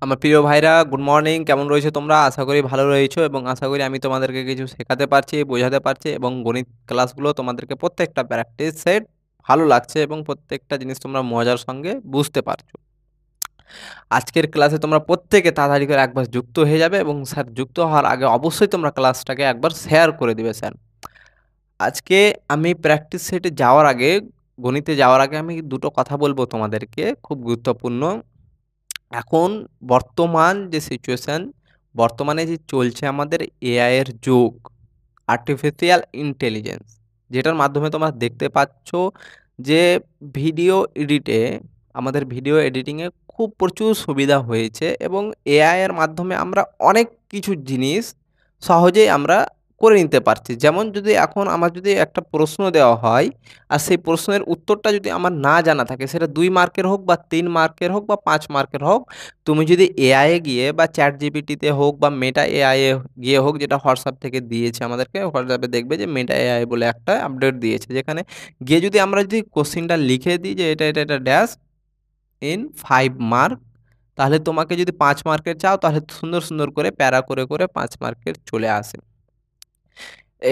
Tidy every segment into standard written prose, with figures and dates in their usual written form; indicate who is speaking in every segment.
Speaker 1: আমার প্রিয় ভাইরা, গুড মর্নিং। কেমন রয়েছে তোমরা? আশা করি ভালো রয়েছো এবং আশা করি আমি তোমাদেরকে কিছু শেখাতে পারছি, বোঝাতে পারছি এবং গণিত ক্লাসগুলো তোমাদেরকে প্রত্যেকটা প্র্যাকটিস সেট ভালো লাগছে এবং প্রত্যেকটা জিনিস তোমরা মজার সঙ্গে বুঝতে পারছো। আজকের ক্লাসে তোমরা প্রত্যেকে তাড়াতাড়ি করে একবার যুক্ত হয়ে যাবে এবং স্যার যুক্ত হওয়ার আগে অবশ্যই তোমরা ক্লাসটাকে একবার শেয়ার করে দিবে স্যার। আজকে আমি প্র্যাকটিস সেটে যাওয়ার আগে, গণিতে যাওয়ার আগে আমি দুটো কথা বলবো তোমাদেরকে, খুব গুরুত্বপূর্ণ। এখন বর্তমান যে সিচুয়েশন, বর্তমানে যে চলছে আমাদের এআই এর যুগ, আর্টিফিশিয়াল ইন্টেলিজেন্স, যেটার মাধ্যমে তোমরা দেখতে পাচ্ছ যে ভিডিও এডিটে, আমাদের ভিডিও এডিটিংয়ে খুব প্রচুর সুবিধা হয়েছে এবং এআই এর মাধ্যমে আমরা অনেক কিছু জিনিস সহজেই আমরা করে নিতে পারছি। যেমন যদি এখন আমার যদি একটা প্রশ্ন দেওয়া হয় আর সেই প্রশ্নের উত্তরটা যদি আমার না জানা থাকে, সেটা ২ মার্কের হোক বা ৩ মার্কের হোক বা ৫ মার্কের হোক, তুমি যদি এআই এ গিয়ে বা চ্যাট জিপিটিতে হোক বা মেটা এআই এ গিয়ে হোক, যেটা হোয়াটসঅ্যাপ থেকে দিয়েছে আমাদেরকে, হোয়াটসঅ্যাপে দেখবে যে মেটা এআই বলে একটা আপডেট দিয়েছে, যেখানে গিয়ে যদি আমরা যদি কোশ্চিনটা লিখে দিই যে এটা ড্যাশ ইন 5 মার্ক, তাহলে তোমাকে যদি ৫ মার্কের চাও তাহলে সুন্দর, সুন্দর করে প্যারা করে, করে ৫ মার্কের চলে আসে।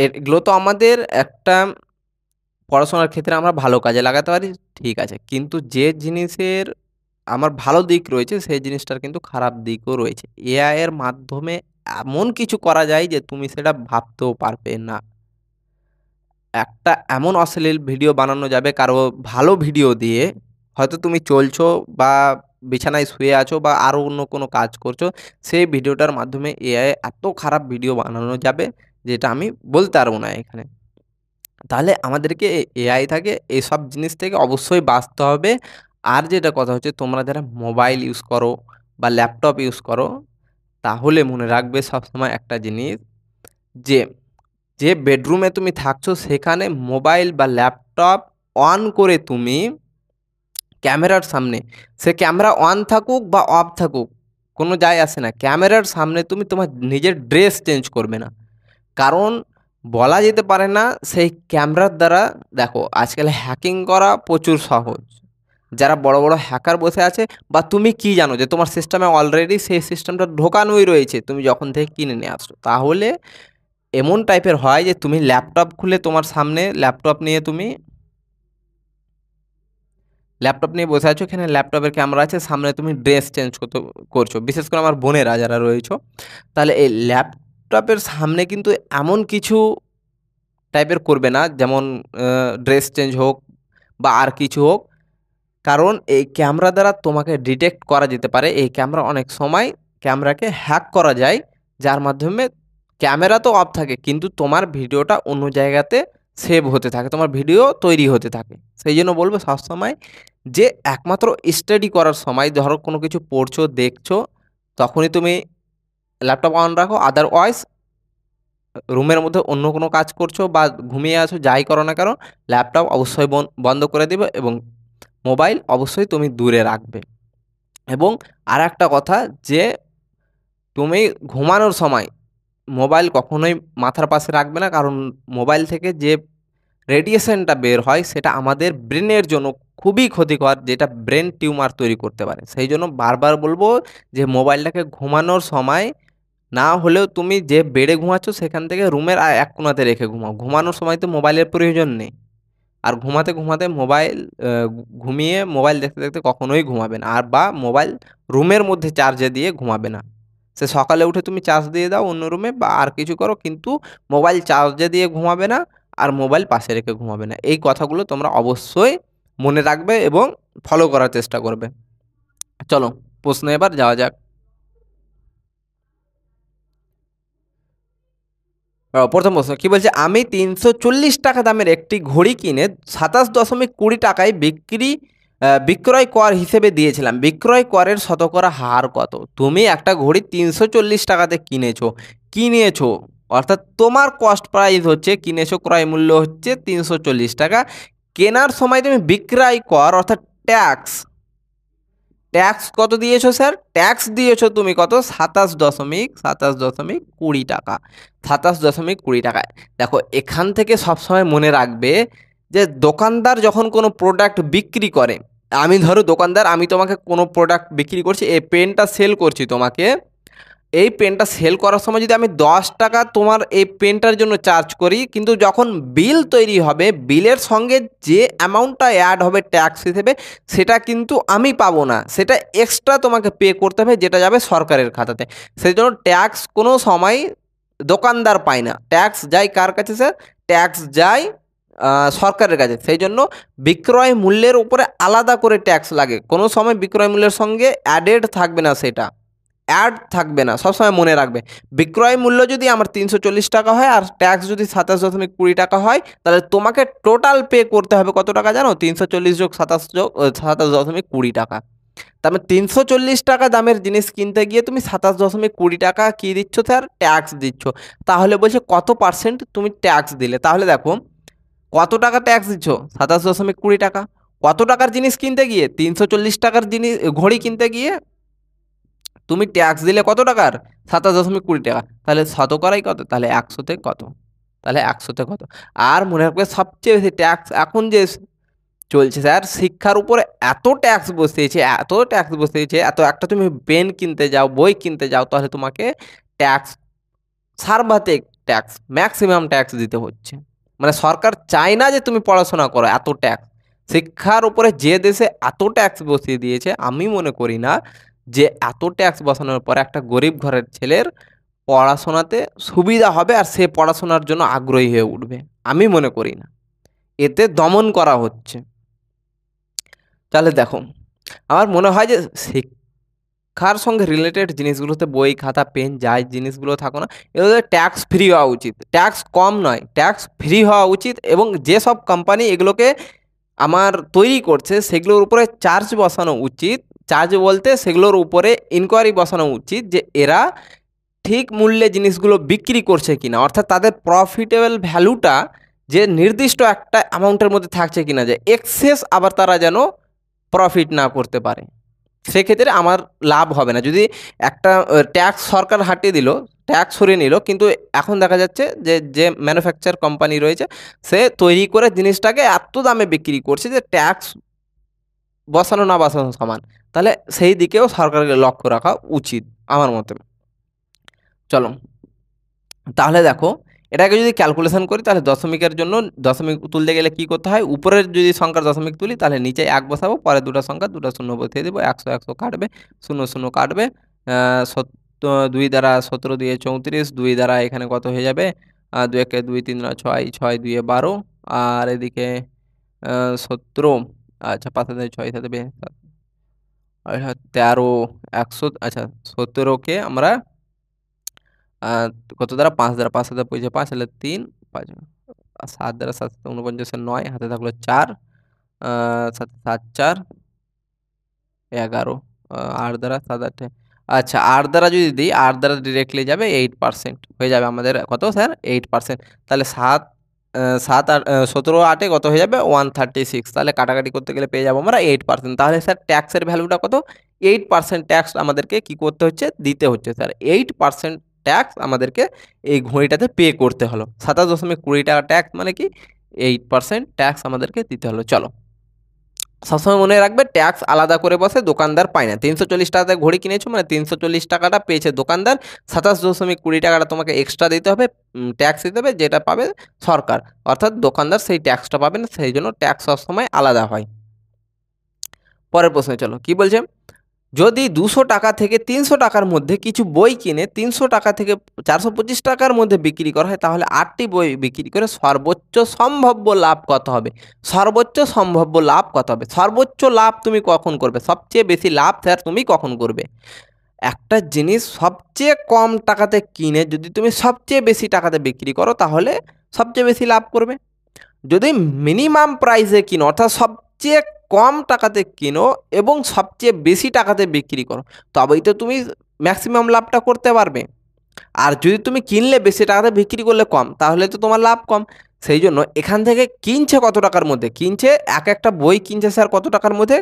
Speaker 1: এগুলো তো আমাদের একটা পড়াশোনার ক্ষেত্রে আমরা ভালো কাজে লাগাতে পারি, ঠিক আছে। কিন্তু যে জিনিসের আমার ভালো দিক রয়েছে, সেই জিনিসটার কিন্তু খারাপ দিকও রয়েছে। এআই এর মাধ্যমে এমন কিছু করা যায় যে তুমি সেটা ভাবতেও পারবে না। একটা এমন অশ্লীল ভিডিও বানানো যাবে কারো ভালো ভিডিও দিয়ে, হয়তো তুমি চলছো বা বিছানায় শুয়ে আছো বা আরো অন্য কোনো কাজ করছো, সেই ভিডিওটার মাধ্যমে এআই এত খারাপ ভিডিও বানানো যাবে যেটা আমি বলতে পারবো না এখানে। তাহলে আমাদেরকে এআই থেকে এসব জিনিস থেকে অবশ্যই বাঁচতে হবে। আর যেটা কথা হচ্ছে, তোমরা যারা মোবাইল ইউজ করো বা ল্যাপটপ ইউজ করো, তাহলে মনে রাখবে সবসময় একটা জিনিস, যে যে বেডরুমে তুমি থাকছো সেখানে মোবাইল বা ল্যাপটপ অন করে তুমি ক্যামেরার সামনে, সে ক্যামেরা অন থাকুক বা অফ থাকুক, কোনো যায় আসে না, ক্যামেরার সামনে তুমি তোমার নিজের ড্রেস চেঞ্জ করবে না। কারণ বলা যেতে পারে না সেই ক্যামেরার দ্বারা, দেখো আজকাল হ্যাকিং করা প্রচুর সহজ। যারা বড় বড় হ্যাকার বসে আছে, বা তুমি কি জানো যে তোমার সিস্টেমে অলরেডি সেই সিস্টেমটা ঢোকানোই রয়েছে, তুমি যখন থেকে কিনে নিয়ে আসছো, তাহলে এমন টাইপের হয় যে তুমি ল্যাপটপ খুলে তোমার সামনে ল্যাপটপ নিয়ে বসে আছো, এখানে ল্যাপটপের ক্যামেরা আছে, সামনে তুমি ড্রেস চেঞ্জ করছো, বিশেষ করে আমার বোনেরা যারা রয়েছো, তাহলে এই ল্যাপটপের সামনে কিন্তু এমন কিছু টাইপের করবে না, যেমন ড্রেস চেঞ্জ হোক বা আর কিছু হোক। কারণ এই ক্যামেরা দ্বারা তোমাকে ডিটেক্ট করা যেতে পারে। এই ক্যামেরা অনেক সময় ক্যামেরাকে হ্যাক করা যায়, যার মাধ্যমে ক্যামেরা তো অফ থাকে কিন্তু তোমার ভিডিওটা অন্য জায়গাতে সেভ হতে থাকে, তোমার ভিডিও তৈরি হতে থাকে। সেই জন্য বলবো সবসময় যে একমাত্র স্টাডি করার সময়, ধরো কোনো কিছু পড়ছো দেখছো, তখনই তুমি ল্যাপটপ অন রাখো। আদারওয়াইজ রুমের মধ্যে অন্য কোনো কাজ করছো বা ঘুমিয়ে আছো, যাই করো না কেন, ল্যাপটপ অবশ্যই বন্ধ করে দিবে এবং মোবাইল অবশ্যই তুমি দূরে রাখবে। এবং আর একটা কথা, যে তুমি ঘুমানোর সময় মোবাইল কখনোই মাথার পাশে রাখবে না, কারণ মোবাইল থেকে যে রেডিয়েশনটা বের হয় সেটা আমাদের ব্রেনের জন্য খুবই ক্ষতিকর, যেটা ব্রেন টিউমার তৈরি করতে পারে। সেই জন্য বারবার বলবো যে মোবাইলটাকে ঘুমানোর সময়, না হলেও তুমি যে বেডে ঘুমাচ্ছ সেখান থেকে রুমের এক কোণাতে রেখে ঘুমাও। ঘুমানোর সময় তো মোবাইলের প্রয়োজন নেই। আর ঘুমাতে, ঘুমাতে মোবাইল ঘুমিয়ে মোবাইল দেখতে, দেখতে কখনোই ঘুমাবে না। আর বা মোবাইল রুমের মধ্যে চার্জে দিয়ে ঘুমাবে না। সে সকালে উঠে তুমি চার্জ দিয়ে দাও অন্য রুমে বা আর কিছু করো, কিন্তু মোবাইল চার্জে দিয়ে ঘুমাবে না আর মোবাইল পাশে রেখে ঘুমাবে না। এই কথাগুলো তোমরা অবশ্যই মনে রাখবে এবং ফলো করার চেষ্টা করবে। চলো প্রশ্নে এবার যাওয়া যাক। ১ম প্রশ্ন কি বলছে? আমি ৩৪০ টাকা দামের একটি ঘড়ি কিনে ২৭.২০ টাকায় বিক্রয় কর হিসেবে দিয়েছিলাম। বিক্রয় করের শতকরা হার কত? তুমি একটা ঘড়ি ৩৪০ টাকাতে কিনেছো, অর্থাৎ তোমার কস্ট প্রাইস হচ্ছে, কিনেছো, ক্রয় মূল্য হচ্ছে ৩৪০ টাকা। কেনার সময় তুমি বিক্রয় কর অর্থাৎ ট্যাক্স, ট্যাক্স কত দিয়েছো স্যার? ট্যাক্স দিয়েছো তুমি কত? ২৭.২০ টাকা। ২৭.২০ টাকায়। দেখো এখান থেকে সবসময় মনে রাখবে যে দোকানদার যখন কোনো প্রোডাক্ট বিক্রি করে, আমি ধরো দোকানদার, আমি তোমাকে কোনো প্রোডাক্ট বিক্রি করছি, এই পেনটা সেল করছি তোমাকে। এই পেনটা সেল করার সময় যদি আমি 10 টাকা তোমার এই পেনটার জন্য চার্জ করি, কিন্তু যখন বিল তৈরি হবে বিলের সঙ্গে যে অ্যামাউন্টটা অ্যাড হবে ট্যাক্স হিসেবে, সেটা কিন্তু আমি পাবো না, সেটা এক্সট্রা তোমাকে পে করতে হবে, যেটা যাবে সরকারের খাতাতে। সেই জন্য ট্যাক্স কোনো সময় দোকানদার পায় না, ট্যাক্স যায় কার কাছে স্যার? ট্যাক্স যায় সরকারের কাছে। সেই জন্য বিক্রয় মূল্যের উপরে আলাদা করে ট্যাক্স লাগে, কোনো সময় বিক্রয় মূল্যের সঙ্গে অ্যাডেড থাকবে না, সেটা অ্যাড থাকবে না, সবসময় মনে রাখবে। বিক্রয় মূল্য যদি আমার 340 টাকা হয় আর ট্যাক্স যদি 27.20 টাকা হয়, তাহলে তোমাকে টোটাল পে করতে হবে কত টাকা জানো? 340 যোগ 27.20 টাকা। তার মানে 340 টাকা দামের জিনিস কিনতে গিয়ে তুমি 27.20 টাকা কী দিচ্ছ স্যার? ট্যাক্স দিচ্ছ। তাহলে বলছে কত পার্সেন্ট তুমি ট্যাক্স দিলে, তাহলে দেখো কত টাকা ট্যাক্স দিচ্ছ? 27.20 টাকা। কত টাকার জিনিস কিনতে গিয়ে? 340 টাকার জিনিস ঘড়ি কিনতে গিয়ে তুমি ট্যাক্স দিলে কত টাকার? 27.20 টাকা। তাহলে শতকরাই কত? তাহলে 100-তে কত? তাহলে 100-তে কত? আর মনে রাখবে সবচেয়ে বেশি ট্যাক্স এখন যে চলছে স্যার, শিক্ষার উপরে এত ট্যাক্স বসিয়েছে, এত ট্যাক্স বসিয়েছে, এত একটা তুমি পেন কিনতে যাও, বই কিনতে যাও, তাহলে তোমাকে ট্যাক্স, সর্বাধিক ট্যাক্স, ম্যাক্সিমাম ট্যাক্স দিতে হচ্ছে। মানে সরকার চায় না যে তুমি পড়াশোনা করো, এত ট্যাক্স শিক্ষার উপরে যে দেশে এত ট্যাক্স বসিয়ে দিয়েছে, আমি মনে করি না যে এত ট্যাক্স বসানোর পরে একটা গরিব ঘরের ছেলের পড়াশোনাতে সুবিধা হবে আর সে পড়াশোনার জন্য আগ্রহী হয়ে উঠবে, আমি মনে করি না। এতে দমন করা হচ্ছে। তাহলে দেখো, আমার মনে হয় যে শিক্ষার সঙ্গে রিলেটেড জিনিসগুলোতে বই খাতা পেন যাই জিনিসগুলো থাকো না, এগুলোতে ট্যাক্স ফ্রি হওয়া উচিত, ট্যাক্স কম নয়, ট্যাক্স ফ্রি হওয়া উচিত। এবং যেসব কোম্পানি এগুলোকে আমার তৈরি করছে সেগুলোর উপরে চার্জ বসানো উচিত। চার্জ বলতে সেগুলোর উপরে ইনকোয়ারি বসানো উচিত যে এরা ঠিক মূল্যে জিনিসগুলো বিক্রি করছে কিনা, অর্থাৎ তাদের প্রফিটেবল ভ্যালুটা যে নির্দিষ্ট একটা অ্যামাউন্টের মধ্যে থাকছে কিনা, যে এক্সেস আবার তারা যেন প্রফিট না করতে পারে। সেক্ষেত্রে আমার লাভ হবে না। যদি একটা ট্যাক্স সরকার হাটিয়ে দিল, ট্যাক্স সরিয়ে নিল, কিন্তু এখন দেখা যাচ্ছে যে যে ম্যানুফ্যাকচার কোম্পানি রয়েছে সে তৈরি করে জিনিসটাকে এত দামে বিক্রি করছে যে ট্যাক্স বসানো না বসানো সমান। তাহলে সেই দিকেও সরকারকে লক্ষ্য রাখা উচিত আমার মতে। চলো, তাহলে দেখো, এটাকে যদি ক্যালকুলেশন করি তাহলে দশমিকের জন্য দশমিক তুলতে গেলে কি করতে হয়? উপরের যদি সংখ্যার দশমিক তুলি তাহলে নিচে 1 বসাবো, পরে দুটো সংখ্যা দুটো শূন্য বসিয়ে দেবো, 100 100 কাটবে, শূন্য শূন্য কাটবে, 2 দ্বারা 17 দিয়ে 34, 2 দ্বারা এখানে কত হয়ে যাবে? 2 একে 2, 3 6, 6 2 12, আর এদিকে 17, আচ্ছা 5 হাতে 6 সাথে 13, 100, আচ্ছা 17কে আমরা কত দ্বারা? 5 দ্বারা, 5 হাতে 5 হলে 3, 5 7 দ্বারা 7 49 এর 9, হাতে থাকলো 4, 7 7 4 11, 8 দ্বারা 7 8, আচ্ছা 8 দ্বারা যদি দিই, 8 দ্বারা ডিরেক্টলি যাবে 8% হয়ে যাবে আমাদের কত স্যার? 8%। তাহলে 7 7 আর 17 8 কত হয়ে যাবে? 136। তাহলে কাটাকাটি করতে গেলে পেয়ে যাবো আমরা 8%। তাহলে স্যার ট্যাক্সের ভ্যালুটা কত? 8% ট্যাক্স আমাদেরকে কি করতে হচ্ছে? দিতে হচ্ছে স্যার। 8% ট্যাক্স আমাদেরকে এই ঘড়িটাতে পে করতে হলো। 27.20 টাকা ট্যাক্স মানে কি? 8% ট্যাক্স আমাদেরকে দিতে হলো। চলো, সবসময় মনে রাখবে ট্যাক্স আলাদা করে বসে, দোকানদার পায় না। 340 টাকাতে ঘড়ি কিনেছো মানে 340 টাকাটা পেয়েছে দোকানদার, 27.20 টাকাটা তোমাকে এক্সট্রা দিতে হবে, ট্যাক্স দিতে হবে, যেটা পাবে সরকার, অর্থাৎ দোকানদার সেই ট্যাক্সটা পাবে না। সেই জন্য ট্যাক্স সবসময় আলাদা হয়। পরের প্রশ্নে চলো, কি বলছে? যদি 200 টাকা থেকে 300 টাকার মধ্যে কিছু বই কিনে 300 টাকা থেকে 425 টাকার মধ্যে বিক্রি করা হয়, তাহলে 8টি বই বিক্রি করে সর্বোচ্চ সম্ভাব্য লাভ কত হবে? সর্বোচ্চ সম্ভাব্য লাভ কত হবে? সর্বোচ্চ লাভ তুমি কখন করবে? সবচেয়ে বেশি লাভ স্যার তুমি কখন করবে? একটা জিনিস সবচেয়ে কম টাকাতে কিনে যদি তুমি সবচেয়ে বেশি টাকাতে বিক্রি করো, তাহলে সবচেয়ে বেশি লাভ করবে। যদি মিনিমাম প্রাইসে কিনো, অর্থাৎ সবচেয়ে কম টাকাতে কিনো এবং সবচেয়ে বেশি টাকাতে বিক্রি করো, তবেই তো তুমি ম্যাক্সিমাম লাভটা করতে পারবে। আর যদি তুমি কিনলে বেশি টাকাতে বিক্রি করলে কম, তাহলে তো তোমার লাভ কম। সেই জন্য এখান থেকে কিনছে কত টাকার মধ্যে কিনছে? একটা বই কিনছে স্যার কত টাকার মধ্যে?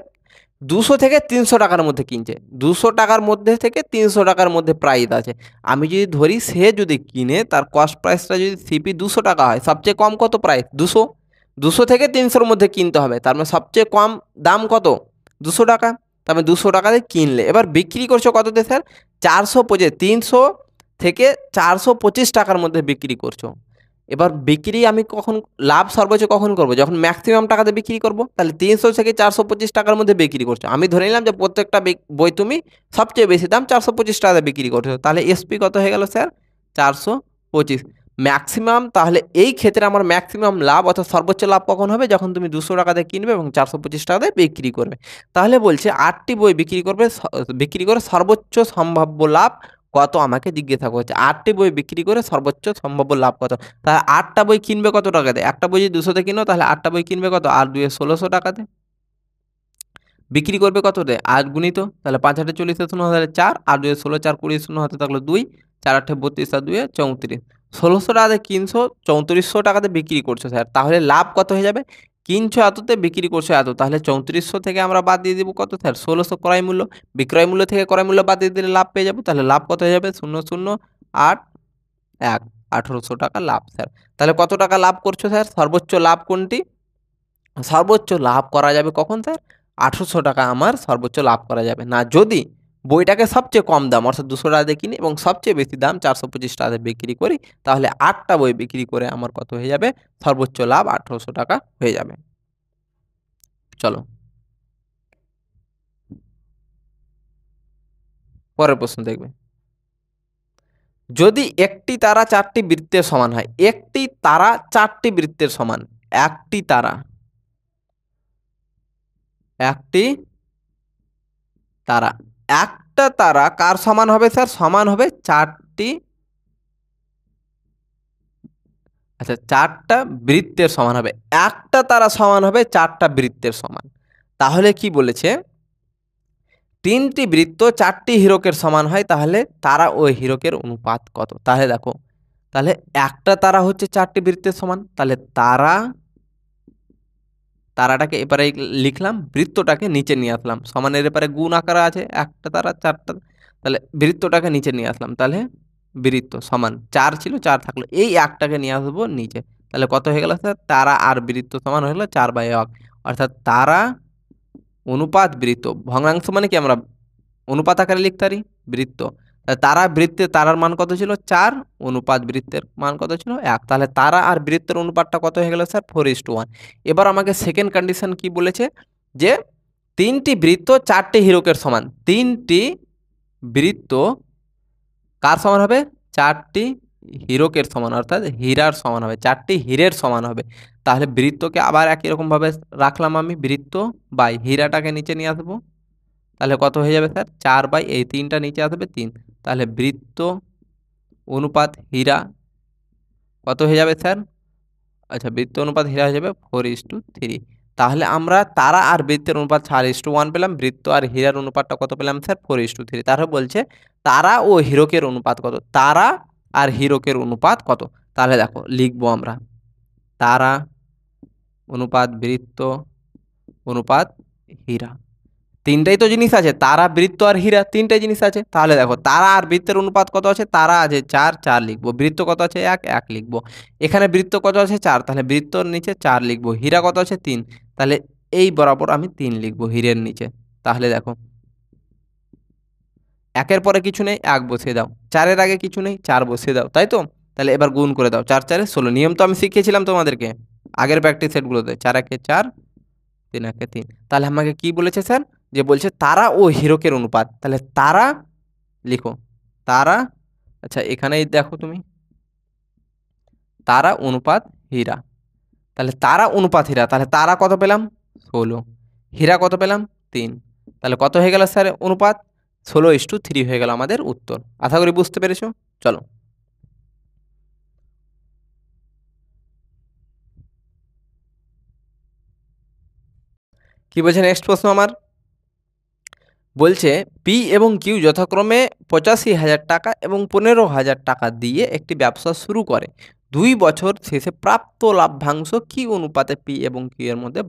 Speaker 1: 200 থেকে 300 টাকার মধ্যে কিনছে। 200 টাকার মধ্যে থেকে 300 টাকার মধ্যে প্রাইস আছে। আমি যদি ধরি সে যদি কিনে তার কস্ট প্রাইসটা যদি সিপি 200 টাকা হয়, সবচেয়ে কম কত প্রাইস? 200। 200 থেকে 300-র মধ্যে কিনতে হবে, তার মানে সবচেয়ে কম দাম কত? 200 টাকা। তবে 200 টাকাতে কিনলে, এবার বিক্রি করছো কততে স্যার? 425, 300 থেকে 425 টাকার মধ্যে বিক্রি করছো। এবার বিক্রি আমি কখন লাভ সর্বোচ্চ কখন করব? যখন ম্যাক্সিমাম টাকাতে বিক্রি করব। তাহলে 300 থেকে 425 টাকার মধ্যে বিক্রি করছো। আমি ধরে নিলাম যে প্রত্যেকটা বই তুমি সবচেয়ে বেশি দাম 425 টাকাতে বিক্রি করছো। তাহলে এসপি কত হয়ে গেল স্যার? 425। ম্যাক্সিমাম, তাহলে এই ক্ষেত্রে আমার ম্যাক্সিমাম লাভ অর্থাৎ সর্বোচ্চ লাভ কখন হবে? যখন তুমি 200 টাকাতে কিনবে এবং 425 টাকাতে বিক্রি করবে। তাহলে বলছে 8টি বই বিক্রি করবে, বিক্রি করে সর্বোচ্চ সম্ভাব্য লাভ কত আমাকে জিজ্ঞাসা করছে। 8টি বই বিক্রি করে সর্বোচ্চ সম্ভাব্য লাভ কত? তাহলে 8টা বই কিনবে কত টাকাতে? একটা বই যদি 200তে কিনো তাহলে 8টা বই কিনবে কত? 8 2 1600 টাকাতে। বিক্রি করবে কততে? 8 গুণিত, তাহলে 5 8 40 শূন্য হলে 4, 8 2 16, 4 20 শূন্য হাতে থাকলো 2, 4 8 32 আর 2 34। 1600 টাকাতে কিনছো, 3400 টাকাতে বিক্রি করছো স্যার। তাহলে লাভ কত হয়ে যাবে? কিনছো এততে, বিক্রি করছো এত। তাহলে 3400 থেকে আমরা বাদ দিয়ে দিব কত স্যার? 1600 ক্রয় মূল্য। বিক্রয় মূল্য থেকে ক্রয় মূল্য বাদ দিয়ে দিলে লাভ পেয়ে যাবো। তাহলে লাভ কত হয়ে যাবে? 0 0 8 1, 1800 টাকা লাভ স্যার। তাহলে কত টাকা লাভ করছো স্যার? সর্বোচ্চ লাভ কোনটি? সর্বোচ্চ লাভ করা যাবে কখন স্যার? 1800 টাকা আমার সর্বোচ্চ লাভ করা যাবে না যদি বইটাকে সবচেয়ে কম দাম অর্থাৎ 200 টাকাতে কিনি এবং সবচেয়ে বেশি দাম 425 টাকাতে বিক্রি করি। তাহলে 8টা বই বিক্রি করে আমার কত হয়ে যাবে? সর্বোচ্চ লাভ 1800 টাকা হয়ে যাবে। চলো পরের প্রশ্ন দেখবে। যদি একটি তারা 4টি বৃত্তের সমান হয়, একটি তারা 4টি বৃত্তের সমান, একটি তারা, একটি তারা, একটা তারা কার সমান হবে স্যার? সমান হবে 4টি, আচ্ছা 4টা বৃত্তের সমান হবে। একটা তারা সমান হবে 4টা বৃত্তের সমান। তাহলে কি বলেছে? 3টি বৃত্ত 4টি হীরকের সমান হয়, তাহলে তারা ও হীরকের অনুপাত কত? তাহলে দেখো, তাহলে একটা তারা হচ্ছে 4টি বৃত্তের সমান, তাহলে তারাটাকে এপারে লিখলাম, বৃত্তটাকে নিচে নিয়ে আসলাম, সমানের এপারে গুণ আকারে আছে, একটা তারা 4টা, তাহলে বৃত্তটাকে নিচে নিয়ে আসলাম, তাহলে বৃত্ত সমান 4 ছিল 4 থাকলো, এই একটাকে নিয়ে আসবো নিচে। তাহলে কত হয়ে গেল স্যার? তারা আর বৃত্ত সমান হয়ে গেল 4/1, অর্থাৎ তারা অনুপাত বৃত্ত। ভগ্নাংশ মানে কি আমরা অনুপাত আকারে লিখতে পারি বৃত্ত। তারা বৃত্তে তারার মান কত ছিল? 4, অনুপাত বৃত্তের মান কত ছিল? 1। তাহলে তারা আর বৃত্তের অনুপাতটা কত হয়ে গেল স্যার? 4:1। এবার আমাকে সেকেন্ড কন্ডিশন কি বলেছে? যে 3টি বৃত্ত 4টি হীরকের সমান। 3টি বৃত্ত কার সমান হবে? 4টি হীরকের সমান, অর্থাৎ হীরার সমান হবে, 4টি হীরের সমান হবে। তাহলে বৃত্তকে আবার একই রকম ভাবে রাখলাম আমি, বৃত্ত বাই হীরাটাকে নিচে নিয়ে আসবো। তাহলে কত হয়ে যাবে স্যার? 4 এই 3টা নিচে আসবে 3। তাহলে বৃত্ত অনুপাত হীরা কত হয়ে যাবে স্যার? আচ্ছা বৃত্ত অনুপাত হীরা হয়ে যাবে 4:3। তাহলে আমরা তারা আর বৃত্তের অনুপাত 4:1 পেলাম, বৃত্ত আর হীরার অনুপাতটা কত পেলাম স্যার? 4:3। তাহলে বলছে তারা ও হীরকের অনুপাত কত? তারা আর হীরকের অনুপাত কত? তাহলে দেখো লিখবো আমরা, তারা অনুপাত বৃত্ত অনুপাত হীরা। 3টাই তো জিনিস আছে, তারা বৃত্ত আর হীরা 3টাই জিনিস আছে। তাহলে দেখো তারা আর বৃত্তের অনুপাত কত আছে? তারা আছে 4, 4 লিখবো। বৃত্ত কত আছে? 1, 1 লিখবো। এখানে বৃত্ত কত আছে? 4, তাহলে বৃত্তর নিচে 4 লিখবো। হীরা কত আছে? 3, তাহলে এই বরাবর আমি 3 লিখবো হীরের নিচে। তাহলে দেখো 1-এর পরে কিছু নেই, 1 বসিয়ে দাও। 4-এর আগে কিছু নেই, 4 বসিয়ে দাও, তাই তো? তাহলে এবার গুণ করে দাও, 4 4 16। নিয়ম তো আমি শিখিয়েছিলাম তোমাদেরকে আগের প্র্যাকটিস সেটগুলোতে, 4 1 4, 3 1 3। তাহলে আমাকে কি বলেছে স্যার? যে বলছে তারা ও হীরকের অনুপাত। তাহলে তারা লিখো, তারা, আচ্ছা এখানেই দেখো তুমি, তারা অনুপাত হীরা। তাহলে তারা অনুপাত হীরা, তাহলে তারা কত পেলাম? 16, হীরা কত পেলাম? 3। তাহলে কত হয়ে গেল স্যার অনুপাত? 16:3 হয়ে গেল আমাদের উত্তর। আশা করি বুঝতে পেরেছো। চলো কি বলছে নেক্সট প্রশ্ন আমার? বলছে পি এবং কিউ যথাক্রমে 85,000 টাকা এবং 15,000 টাকা দিয়ে একটি ব্যবসা শুরু করে। 2 বছর শেষে প্রাপ্ত লাভ্যাংশ কি অনুপাতে পি এবং কিউ এর মধ্যে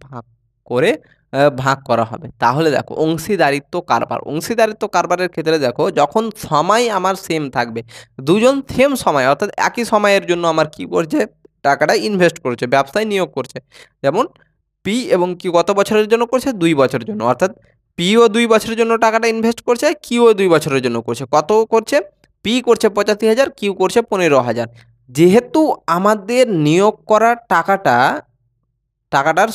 Speaker 1: ভাগ করা হবে? তাহলে দেখো অংশীদারিত্ব কারবার, অংশীদারিত্ব কারবারের ক্ষেত্রে দেখো যখন সময় আমার সেম থাকবে, দুজন সেম সময় অর্থাৎ একই সময়ের জন্য আমার কি করছে? টাকাটা ইনভেস্ট করছে, ব্যবসায় নিয়োগ করছে। যেমন পি এবং কিউ কত বছরের জন্য করছে? 2 বছরের জন্য, অর্থাৎ পিও 2 বছরের জন্য টাকাটা ইনভেস্ট করছে, কিউও 2 বছরের জন্য করছে। কত করছে? পি করছে 85,000, কিউ করছে 15,000। যেহেতু আমাদের নিয়োগ করা টাকাটার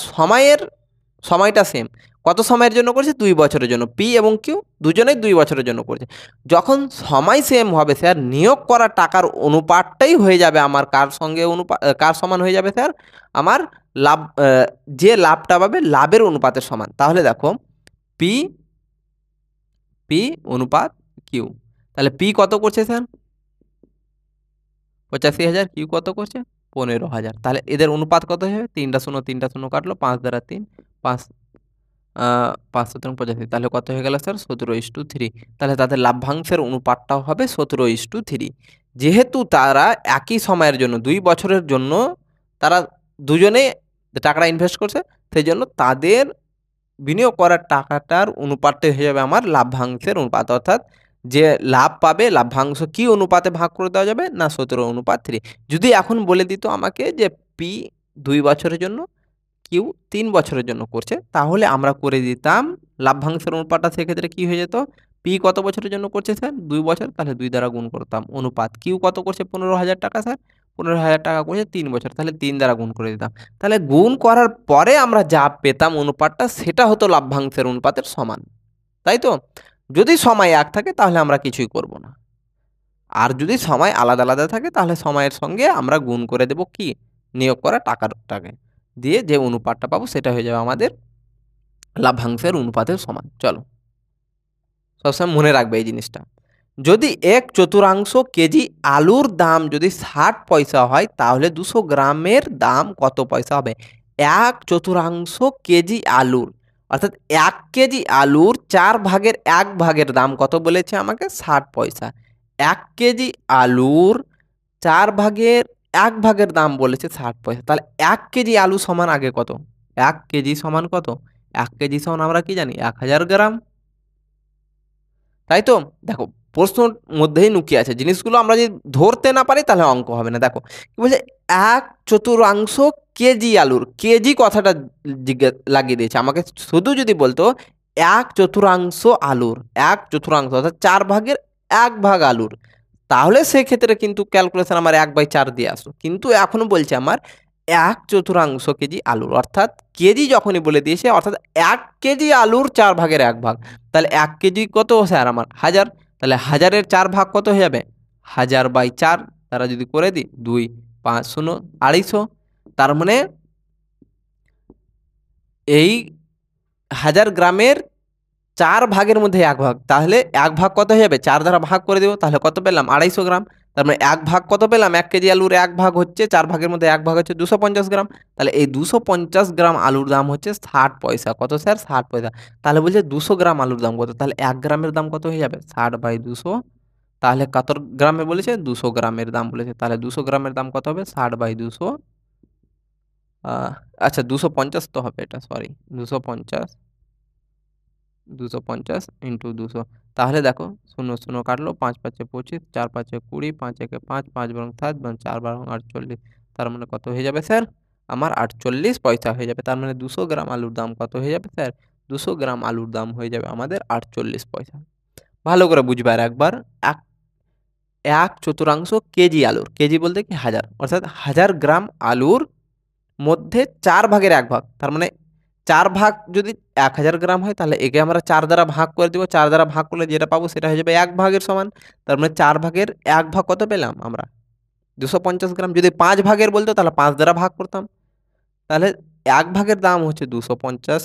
Speaker 1: সময়টা সেম। কত সময়ের জন্য করছে? 2 বছরের জন্য। পি এবং কিউ দুজনেই 2 বছরের জন্য করছে। যখন সময় সেম হবে স্যার, নিয়োগ করা টাকার অনুপাতটাই হয়ে যাবে আমার কার সমান হয়ে যাবে স্যার? আমার লাভ যে লাভটা পাবে লাভের অনুপাতের সমান। তাহলে দেখো পি পি অনুপাত কিউ। তাহলে পি কত করছে স্যার? 85,000। কিউ কত করছে? 15,000। তাহলে এদের অনুপাত কত হবে? 3টা শূন্য 3টা শূন্য কাটলো, 5 দ্বারা 3, 5 5 7 85। তাহলে কত হয়ে গেল স্যার? 17:3। তাহলে তাদের লাভ্যাংশের অনুপাতটাও হবে 17:3। যেহেতু তারা একই সময়ের জন্য 2 বছরের জন্য তারা দুজনে টাকাটা ইনভেস্ট করছে, সেই জন্য তাদের বিনিয়োগ করার টাকাটার অনুপাতটাই হয়ে যাবে আমার লাভ্যাংশের অনুপাত। অর্থাৎ যে লাভ পাবে লাভ্যাংশ কি অনুপাতে ভাগ করে দেওয়া যাবে? না 17:3। যদি এখন বলে দিত আমাকে যে পি 2 বছরের জন্য, কিউ 3 বছরের জন্য করছে, তাহলে আমরা করে দিতাম লাভ্যাংশের অনুপাতটা। সেক্ষেত্রে কি হয়ে যেত? পি কত বছরের জন্য করছে স্যার? 2 বছর। তাহলে 2 দ্বারা গুণ করতাম অনুপাত। কিউ কত করছে? 15,000 টাকা স্যার। 15,000 টাকা করছে 3 বছর। তাহলে 3 দ্বারা গুণ করে দিতাম। তাহলে গুণ করার পরে আমরা যা পেতাম অনুপাতটা, সেটা হতো লাভ্যাংশের অনুপাতের সমান। তাই তো? যদি সময় এক থাকে তাহলে আমরা কিছুই করব না। আর যদি সময় আলাদা আলাদা থাকে তাহলে সময়ের সঙ্গে আমরা গুণ করে দেব কি? নিয়োগ করা টাকাটাকে দিয়ে যে অনুপাতটা পাবো সেটা হয়ে যাবে আমাদের লাভ্যাংশের অনুপাতের সমান। চলো, সবসময় মনে রাখবে এই জিনিসটা। যদি 1/4 কেজি আলুর দাম যদি 60 পয়সা হয়, তাহলে 200 গ্রামের দাম কত পয়সা হবে? 1/4 কেজি আলুর, অর্থাৎ 1 কেজি আলুর 4 ভাগের 1 ভাগের দাম কত বলেছে আমাকে? 60 পয়সা। 1 কেজি আলুর 4 ভাগের 1 ভাগের দাম বলেছে 60 পয়সা। তাহলে 1 কেজি আলু সমান আগে কত? 1 কেজি সমান কত? 1 কেজি সমান আমরা কি জানি? 1000 গ্রাম। তাই তো? দেখো, প্রশ্নর মধ্যেই লুকিয়ে আছে। জিনিসগুলো আমরা যদি ধরতে না পারি তাহলে অঙ্ক হবে না। দেখো কি বলছে? 1/4 কেজি আলুর, কেজি কথাটা লাগিয়ে দিয়েছে। আমাকে শুধু যদি বলতো 1/4 আলুর, 1/4 অর্থাৎ 4 ভাগের 1 ভাগ আলুর, তাহলে সেক্ষেত্রে কিন্তু ক্যালকুলেশন আমার 1/4 দিয়ে আসতো। কিন্তু এখনো বলছে আমার 1/4 কেজি আলুর, অর্থাৎ কেজি যখনই বলে দিয়েছে, অর্থাৎ 1 কেজি আলুর 4 ভাগের 1 ভাগ। তাহলে 1 কেজি কত স্যার আমার? 1000। তাহলে 1000-এর 4 ভাগ কত হয়ে যাবে? 1000/4 দ্বারা যদি করে দিই, 2 5 0 250। তার মানে এই 1000 গ্রামের 4 ভাগের মধ্যে 1 ভাগ। তাহলে 1 ভাগ কত হয়ে যাবে? 4 দ্বারা ভাগ করে দেব। তাহলে কত পেলাম? 250 গ্রাম। তার মানে 1 ভাগ কত পেলাম? 1 কেজি আলুর 1 ভাগ হচ্ছে 4 ভাগের মধ্যে 1 ভাগ হচ্ছে 250 গ্রাম। তাহলে এই 250 গ্রাম আলুর দাম হচ্ছে 60 পয়সা। কত স্যার? 60 পয়সা। তাহলে বলছে 200 গ্রাম আলুর দাম কত? তাহলে 1 গ্রামের দাম কত হয়ে যাবে? 60/200। তাহলে কত গ্রামে বলেছে? 200 গ্রামের দাম বলেছে। তাহলে 200 গ্রামের দাম কত হবে? 60/200। আ আচ্ছা, 250 তো হবে এটা, সরি। 250 250 ইন্টু 200। তাহলে দেখো, 0 0 কাটলো, 5 5 এ 25, 4 5 এ 20, 5 একে 5, 5 বরং 7, 4 বারং 48। তার মানে কত হয়ে যাবে স্যার? আমার 48 পয়সা হয়ে যাবে। তার মানে 200 গ্রাম আলুর দাম কত হয়ে যাবে স্যার? 200 গ্রাম আলুর দাম হয়ে যাবে আমাদের 48 পয়সা। ভালো করে বুঝবে আর একবার। 1/4 কেজি আলুর, কেজি বলতে কি? 1000, অর্থাৎ 1000 গ্রাম আলুর মধ্যে 4 ভাগের 1 ভাগ। তার মানে 4 ভাগ যদি 1000 গ্রাম হয়, তাহলে একে আমরা 4 দ্বারা ভাগ করে দিব। 4 দ্বারা ভাগ করলে যেটা পাবো সেটা হয়ে যাবে 1 ভাগের সমান। তার মানে 4 ভাগের 1 ভাগ কত পেলাম আমরা? 250 গ্রাম। যদি 5 ভাগের বলতো তাহলে 5 দ্বারা ভাগ করতাম। তাহলে 1 ভাগের দাম হচ্ছে 250,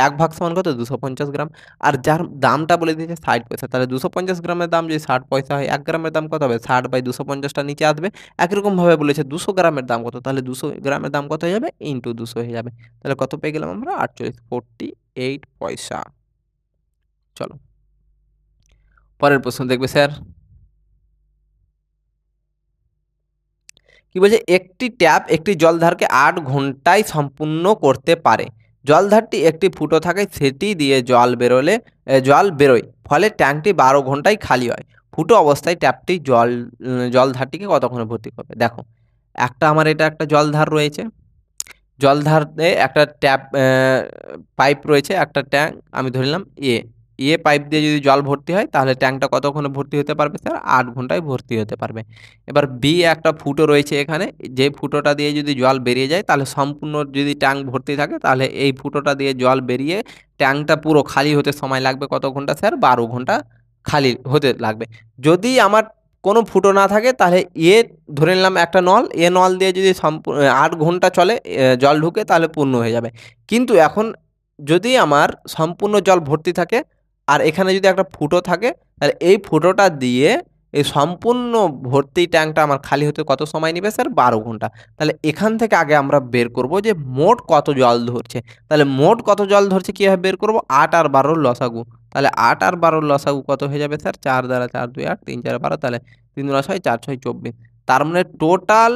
Speaker 1: 1 ভাগ সমান কত? 250 গ্রাম। আর যার দামটা বলে দিয়েছে 60 পয়সা। তাহলে 250 গ্রামের দাম যদি 60 পয়সা হয়, 1 গ্রামের দাম কত হবে? 60/250 টা নিচে আসবে। একই রকমভাবে বলেছে 200 গ্রামের দাম কত? তাহলে 200 গ্রামের দাম কত হয়ে যাবে? ইন্টু 200 হয়ে যাবে। তাহলে কত পেয়ে গেলাম আমরা? 48 পয়সা। চলো, পরের প্রশ্ন দেখবে স্যার। কি বলছে? একটি ট্যাপ একটি জলধারকে 8 ঘন্টায় সম্পূর্ণ করতে পারে। জলধারটি একটি ফুটো থাকে, সেটি দিয়ে জল বেরোয়, ফলে ট্যাঙ্কটি 12 ঘন্টায় খালি হয়। ফুটো অবস্থায় ট্যাপটি জলধারটিকে কতক্ষণে ভর্তি করবে? দেখো, একটা আমার এটা একটা জলধার রয়েছে। জলধারে একটা ট্যাপ পাইপ রয়েছে, একটা ট্যাঙ্ক আমি ধরে নিলাম এ। এ পাইপ দিয়ে যদি জল ভর্তি হয় তাহলে ট্যাঙ্কটা কতক্ষণে ভর্তি হতে পারবে স্যার? ৮ ঘন্টায় ভর্তি হতে পারবে। এবার বি একটা ফুটো রয়েছে এখানে, যে ফুটোটা দিয়ে যদি জল বেরিয়ে যায় তাহলে সম্পূর্ণ যদি ট্যাঙ্ক ভর্তি থাকে তাহলে এই ফুটোটা দিয়ে জল বেরিয়ে ট্যাঙ্কটা পুরো খালি হতে সময় লাগবে কত ঘন্টা স্যার? ১২ ঘন্টা খালি হতে লাগবে। যদি আমার কোনো ফুটো না থাকে তাহলে এ ধরে নিলাম একটা নল, এ নল দিয়ে যদি ৮ ঘন্টা চলে জল ঢুকে তাহলে পূর্ণ হয়ে যাবে। কিন্তু এখন যদি আমার সম্পূর্ণ জল ভর্তি থাকে আর এখানে যদি একটা ফুটো থাকে তাহলে এই ফুটোটা দিয়ে এই সম্পূর্ণ ভর্তি ট্যাঙ্কটা আমার খালি হতে কত সময় নেবে স্যার? ১২ ঘন্টা। তাহলে এখান থেকে আগে আমরা বের করব যে মোট কত জল ধরছে। তাহলে মোট কত জল ধরছে কীভাবে বের করব? ৮ আর ১২ র লসাগু। তাহলে ৮ আর ১২ র লসাগু কত হয়ে যাবে স্যার? ৪ দ্বারা ৪ ২ ৮, ৩ ৪ ১২, তাহলে ৩ দুগুণা ৬, ৪ ৬ ২৪। তার মানে টোটাল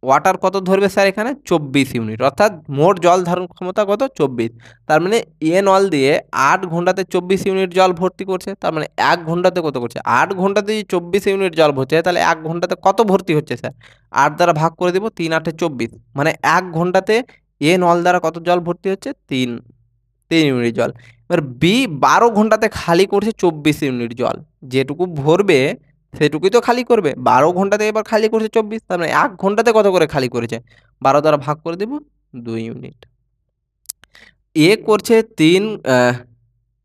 Speaker 1: ওয়াটার কত ধরবে স্যার এখানে? ২৪ ইউনিট। অর্থাৎ মোট জল ধারণ ক্ষমতা কত? ২৪। তার মানে এ নল দিয়ে ৮ ঘন্টাতে ২৪ ইউনিট জল ভর্তি করছে। তার মানে ১ ঘন্টাতে কত করছে? ৮ ঘন্টাতে যদি ২৪ ইউনিট জল ভর্তি হয় তাহলে ১ ঘন্টাতে কত ভর্তি হচ্ছে স্যার? ৮ দ্বারা ভাগ করে দেব, ৩ ৮ এ ২৪। মানে ১ ঘন্টাতে এ নল দ্বারা কত জল ভর্তি হচ্ছে? ৩ ইউনিট জল। এবার বি ১২ ঘন্টাতে খালি করছে ২৪ ইউনিট জল। যেটুকু ভরবে সেটুকুই তো খালি করবে। ১২ ঘন্টাতে এবার খালি করছে ২৪, তার মানে ১ ঘন্টাতে কত করে খালি করেছে? ১২ দ্বারা ভাগ করে দেব, ২ ইউনিট। এ করছে ৩